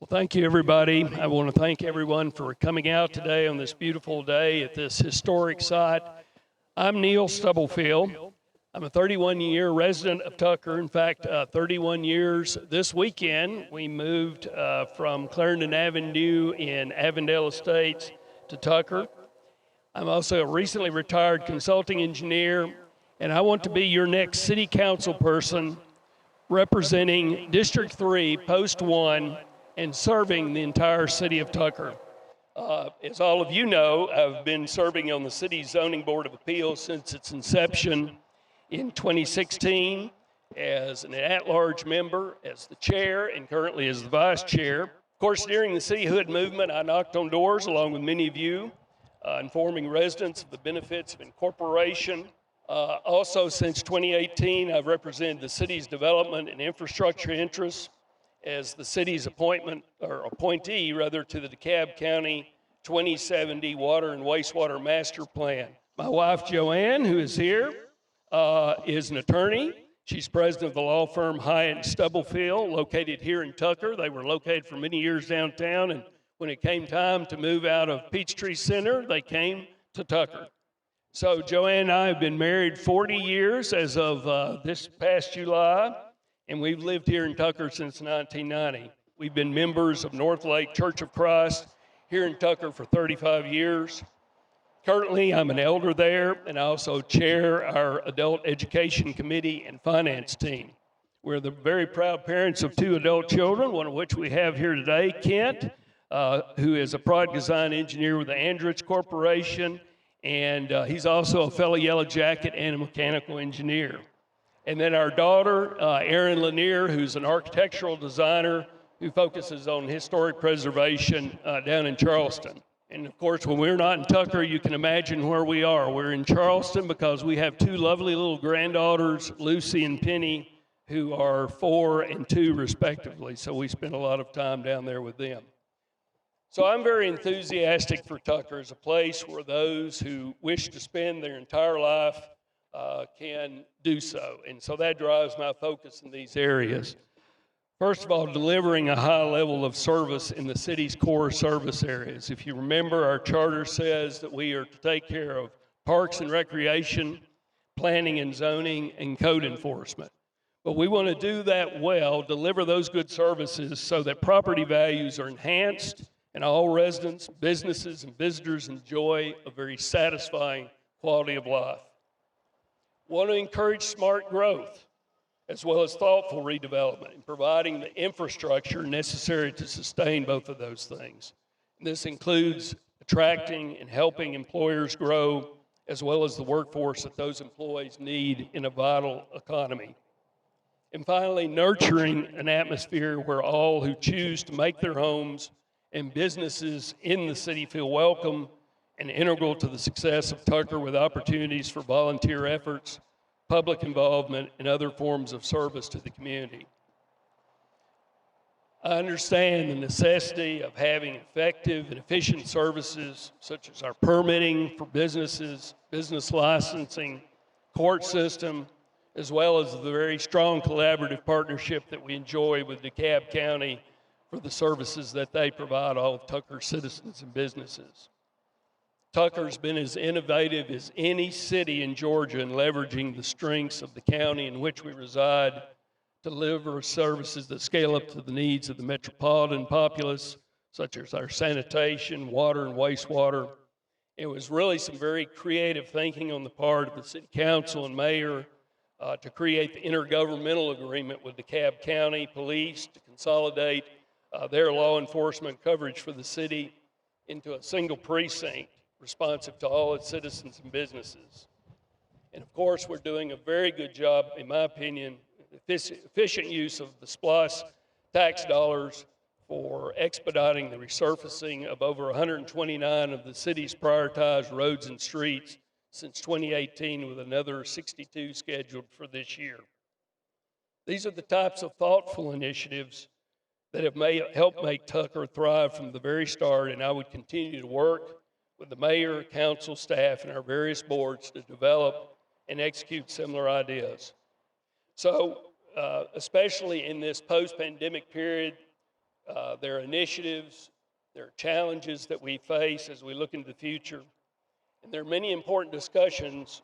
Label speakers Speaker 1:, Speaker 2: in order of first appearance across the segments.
Speaker 1: Well, thank you, everybody. I want to thank everyone for coming out today on this beautiful day at this historic site. I'm Neal Stubblefield. I'm a 31-year resident of Tucker. In fact, 31 years this weekend. We moved from Clarendon Avenue in Avondale Estates to Tucker. I'm also a recently retired consulting engineer, and I want to be your next city council person representing District 3, Post 1, and serving the entire city of Tucker. As all of you know, I've been serving on the city's Zoning Board of Appeals since its inception in 2016 as an at-large member, as the chair, and currently as the vice chair. Of course, during the cityhood movement, I knocked on doors along with many of you, informing residents of the benefits of incorporation. Also, since 2018, I've represented the city's development and infrastructure interests as the city's appointee to the DeKalb County 2070 Water and Wastewater Master Plan. My wife, Joanne, who is here, is an attorney. She's president of the law firm Hyatt & Stubblefield, located here in Tucker. They were located for many years downtown, and when it came time to move out of Peachtree Center, they came to Tucker. So Joanne and I have been married 40 years as of this past July, and we've lived here in Tucker since 1990. We've been members of North Lake Church of Christ here in Tucker for 35 years. Currently, I'm an elder there, and I also chair our Adult Education Committee and Finance team. We're the very proud parents of 2 adult children, one of which we have here today, Kent, who is a product design engineer with the Andrich Corporation, and he's also a fellow Yellow Jacket and a mechanical engineer. And then our daughter, Erin Lanier, who's an architectural designer who focuses on historic preservation down in Charleston. And of course, when we're not in Tucker, you can imagine where we are. We're in Charleston because we have 2 lovely little granddaughters, Lucy and Penny, who are 4 and 2 respectively. So we spend a lot of time down there with them. So I'm very enthusiastic for Tucker as a place where those who wish to spend their entire life can do so. And so that drives my focus in these areas. First of all, delivering a high level of service in the city's core service areas. If you remember, our charter says that we are to take care of parks and recreation, planning and zoning, and code enforcement. But we want to do that well, deliver those good services so that property values are enhanced and all residents, businesses, and visitors enjoy a very satisfying quality of life. Want to encourage smart growth as well as thoughtful redevelopment and providing the infrastructure necessary to sustain both of those things. And this includes attracting and helping employers grow as well as the workforce that those employees need in a vital economy. And finally, nurturing an atmosphere where all who choose to make their homes and businesses in the city feel welcome and integral to the success of Tucker with opportunities for volunteer efforts, public involvement, and other forms of service to the community. I understand the necessity of having effective and efficient services such as our permitting for businesses, business licensing, court system, as well as the very strong collaborative partnership that we enjoy with DeKalb County for the services that they provide all of Tucker's citizens and businesses. Tucker's been as innovative as any city in Georgia in leveraging the strengths of the county in which we reside to deliver services that scale up to the needs of the metropolitan populace, such as our sanitation, water and wastewater. It was really some very creative thinking on the part of the city council and mayor to create the intergovernmental agreement with DeKalb County Police to consolidate their law enforcement coverage for the city into a single precinct responsive to all its citizens and businesses. And of course, we're doing a very good job, in my opinion, efficient use of the SPLOST tax dollars for expediting the resurfacing of over 129 of the city's prioritized roads and streets since 2018, with another 62 scheduled for this year. These are the types of thoughtful initiatives that have helped make Tucker thrive from the very start, and I would continue to work with the mayor, council, staff, and our various boards to develop and execute similar ideas. So, especially in this post-pandemic period, There are initiatives, there are challenges that we face as we look into the future. And there are many important discussions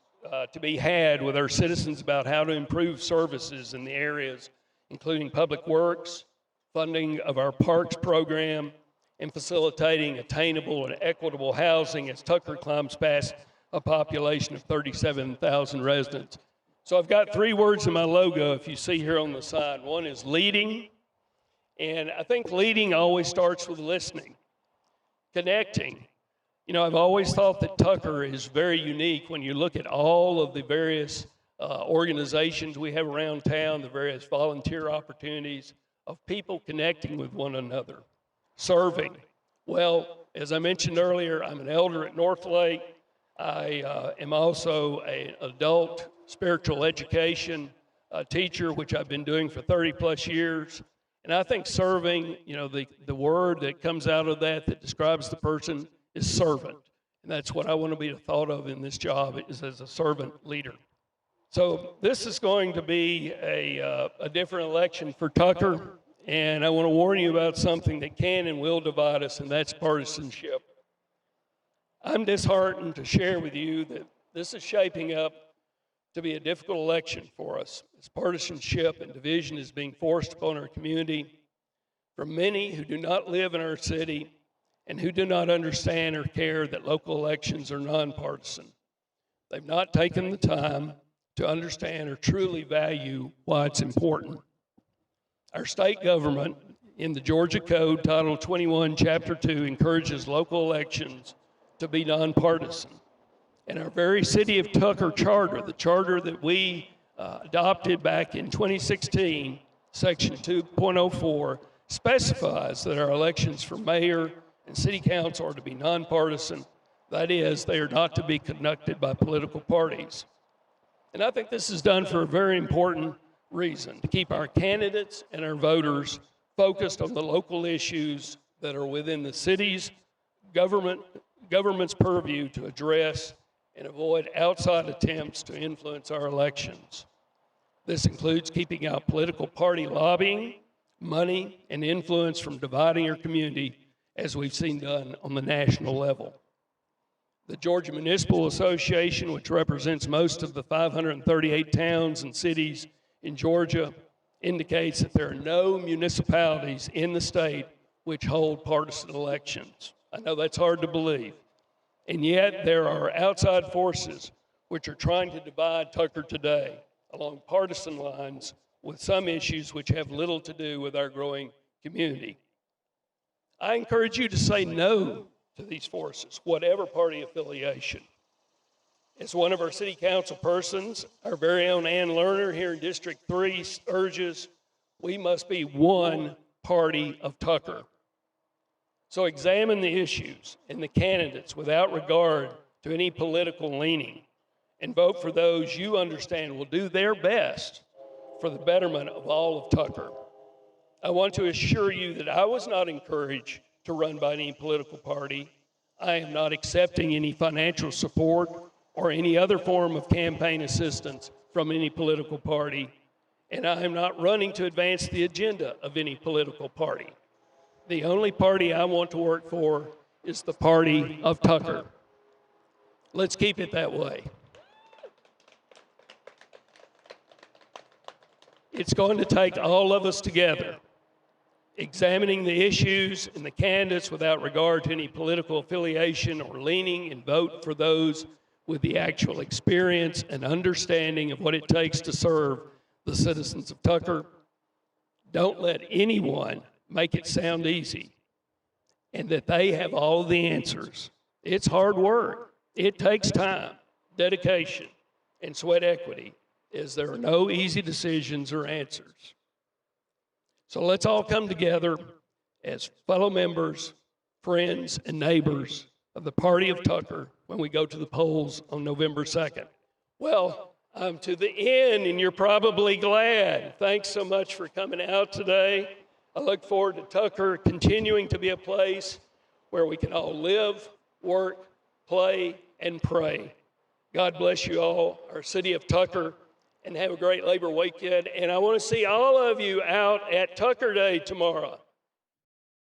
Speaker 1: to be had with our citizens about how to improve services in the areas, including public works, funding of our parks program, and facilitating attainable and equitable housing as Tucker climbs past a population of 37,000 residents. So I've got 3 words in my logo, if you see here on the side. One is leading, and I think leading always starts with listening, connecting. You know, I've always thought that Tucker is very unique when you look at all of the various organizations we have around town, the various volunteer opportunities of people connecting with one another, serving. Well, as I mentioned earlier, I'm an elder at North Lake. I am also an adult spiritual education teacher, which I've been doing for 30 plus years. And I think serving, you know, the word that comes out of that describes the person is servant. And that's what I want to be thought of in this job, is as a servant leader. So this is going to be a different election for Tucker. And I want to warn you about something that can and will divide us, and that's partisanship. I'm disheartened to share with you that this is shaping up to be a difficult election for us, as partisanship and division is being forced upon our community from many who do not live in our city and who do not understand or care that local elections are nonpartisan. They've not taken the time to understand or truly value why it's important. Our state government, in the Georgia Code, Title 21, Chapter 2, encourages local elections to be nonpartisan. And our very City of Tucker charter, the charter that we adopted back in 2016, Section 2.04, specifies that our elections for mayor and city council are to be nonpartisan. That is, they are not to be conducted by political parties. And I think this is done for a very important reason, to keep our candidates and our voters focused on the local issues that are within the city's government's purview to address and avoid outside attempts to influence our elections. This includes keeping out political party lobbying, money, and influence from dividing our community, as we've seen done on the national level. The Georgia Municipal Association, which represents most of the 538 towns and cities in Georgia, indicates that there are no municipalities in the state which hold partisan elections. I know that's hard to believe. And yet there are outside forces which are trying to divide Tucker today along partisan lines with some issues which have little to do with our growing community. I encourage you to say no to these forces, whatever party affiliation. As one of our city council persons, our very own Ann Lerner here in District 3 urges, we must be one party of Tucker. So examine the issues and the candidates without regard to any political leaning, and vote for those you understand will do their best for the betterment of all of Tucker. I want to assure you that I was not encouraged to run by any political party. I am not accepting any financial support or any other form of campaign assistance from any political party, and I am not running to advance the agenda of any political party. The only party I want to work for is the party of Tucker. Let's keep it that way. It's going to take all of us together, examining the issues and the candidates without regard to any political affiliation or leaning, and vote for those with the actual experience and understanding of what it takes to serve the citizens of Tucker. Don't let anyone make it sound easy and that they have all the answers. It's hard work. It takes time, dedication, and sweat equity, as there are no easy decisions or answers. So let's all come together as fellow members, friends, and neighbors of the party of Tucker when we go to the polls on November 2nd. Well, I'm to the end, and you're probably glad. Thanks so much for coming out today. I look forward to Tucker continuing to be a place where we can all live, work, play, and pray. God bless you all, our city of Tucker, and have a great Labor weekend. And I want to see all of you out at Tucker Day tomorrow.